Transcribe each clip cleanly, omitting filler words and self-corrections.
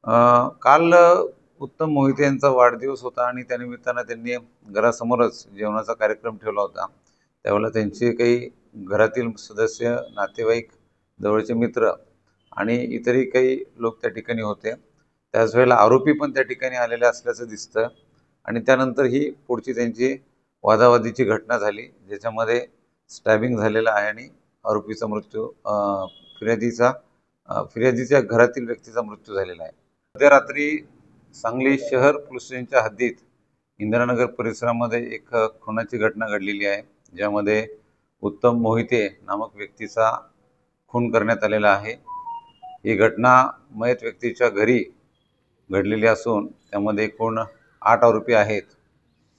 काल उत्तम मोहिते यांचा वाढदिवस होता आणि त्यानिमित्तानं त्यांनी घरासमोरच जेवणाचा कार्यक्रम ठेवला होता. त्यावेळेला त्यांचे काही घरातील सदस्य, नातेवाईक, जवळचे मित्र आणि इतरही काही लोक त्या ठिकाणी होते. त्याच वेळेला आरोपी पण त्या ठिकाणी आलेले असल्याचं दिसतं आणि त्यानंतर ही पुढची त्यांची वादावादीची घटना झाली, ज्याच्यामध्ये स्टॅबिंग झालेलं आहे आणि आरोपीचा मृत्यू फिर्यादीच्या घरातील व्यक्तीचा मृत्यू झालेला आहे. मध्यरात्री सांगली शहर पोलीस स्टेशनच्या हद्दीत इंदिरानगर परिसरामध्ये एक खुनाची घटना घडलेली आहे, ज्यामध्ये उत्तम मोहिते नामक व्यक्तीचा खून करण्यात आलेला आहे. ही घटना मयत व्यक्तीच्या घरी घडलेली असून त्यामध्ये एकूण 8 आरोपी आहेत.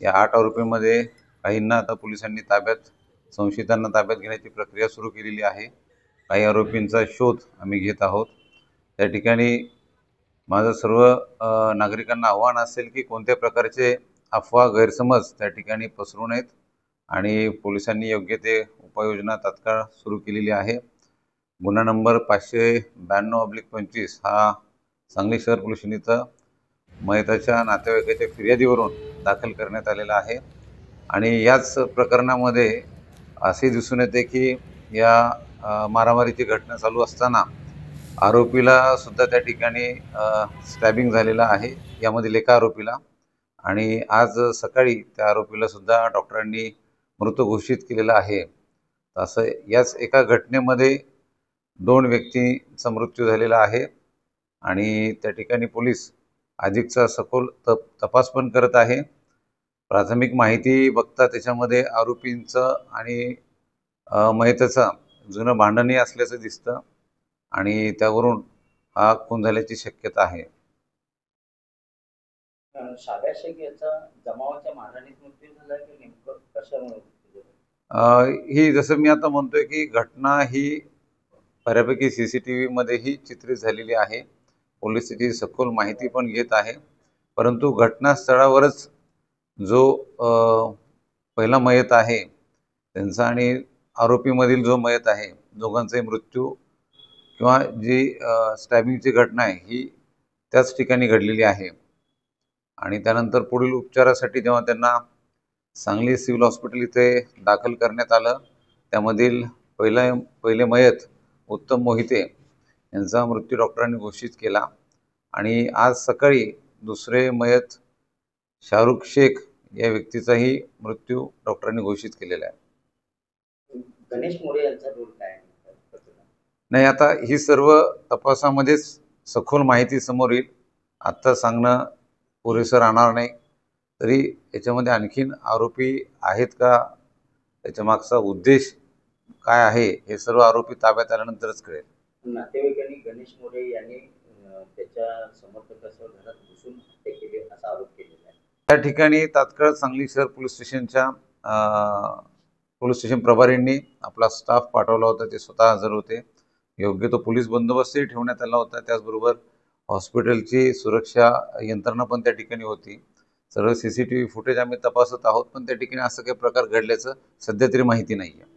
या 8 आरोपींमध्ये काहींना आता पोलिसांनी संशयितांना ताब्यात घेण्याची प्रक्रिया सुरू केलेली आहे. काही आरोपींचा शोध आम्ही घेत आहोत. त्या ठिकाणी माझं सर्व नागरिकांना आव्हान असेल की कोणत्या प्रकारचे अफवा, गैरसमज त्या ठिकाणी पसरू नयेत आणि पोलिसांनी योग्य ते उपाययोजना तात्काळ सुरू केलेली आहे. गुन्हा नंबर 592/25 हा सांगली शहर पोलीस स्टेशन इथं मयताच्या नातेवाईकाच्या फिर्यादीवरून दाखल करण्यात आलेला आहे आणि याच प्रकरणामध्ये असे दिसून येते की या मारामारीची घटना चालू असताना आरोपीला सुद्धा त्या ठिकाणी स्टॅबिंग झालेला आहे, यामधील एका आरोपीला. आणि आज सकाळी त्या आरोपीला सुद्धा डॉक्टरांनी मृत घोषित केलेलं आहे. असं याच एका घटनेमध्ये 2 व्यक्तींचा मृत्यू झालेला आहे आणि त्या ठिकाणी पोलीस अधिकचा सखोल तपास पण करत आहे. प्राथमिक माहिती बघता त्याच्यामध्ये आरोपींचं आणि मयताचं जुनं भांडणही असल्याचं दिसतं आणि त्यावरून हा खून झाल्याची शक्यता आहे. साध्या शेख याचा जमावाच्या मारहाणीत मृत्यू झाला की नेमकं कशामुळे? ही जसं मी आता म्हणतोय की घटना ही बऱ्यापैकी CCTV मध्येही चित्रित झालेली आहे. पोलीस त्याची सखोल माहिती पण घेत आहे, परंतु घटनास्थळावरच जो पहिला मयत आहे त्यांचा आणि आरोपीमधील जो मयत आहे, दोघांचाही मृत्यू किंवा जी स्टॅबिंगची घटना आहे ही त्याच ठिकाणी घडलेली आहे. आणि त्यानंतर पुढील उपचारासाठी जेव्हा त्यांना सांगली सिव्हिल हॉस्पिटल इथे दाखल करण्यात आलं, त्यामधील पहिले मयत उत्तम मोहिते यांचा मृत्यू डॉक्टरांनी घोषित केला आणि आज सकाळी दुसरे मयत शाहरुख शेख या व्यक्तीचाही मृत्यू डॉक्टरांनी घोषित केलेला आहे. गणेश मोरे यांचा रोल काय? नाही, आता ही सर्व तपासामध्येच सखोल माहिती समोर येईल. आत्ता सांगणं पुरेसं राहणार नाही. तरी याच्यामध्ये आणखीन आरोपी आहेत का, त्याच्या मागचा उद्देश काय आहे, हे सर्व आरोपी ताब्यात आल्यानंतरच कळेल. नातेवाईकांनी गणेश मोरे यांनी त्याच्या समर्थकासह घरात घुसून हत्या केली असा आरोप केलेला आहे. त्या ठिकाणी तात्काळ सांगली शहर पोलीस स्टेशन प्रभारींनी आपला स्टाफ पाठवला होता. ते स्वतः हजर होते. योग्य तो पोलीस बंदोबस्तही ठेवण्यात आला होता. त्याचबरोबर हॉस्पिटलची सुरक्षा यंत्रणा पण त्या ठिकाणी होती. सर्व CCTV फुटेज आम्ही तपासत आहोत, पण त्या ठिकाणी असं काही प्रकार घडल्याचं सध्या तरी माहिती नाही आहे.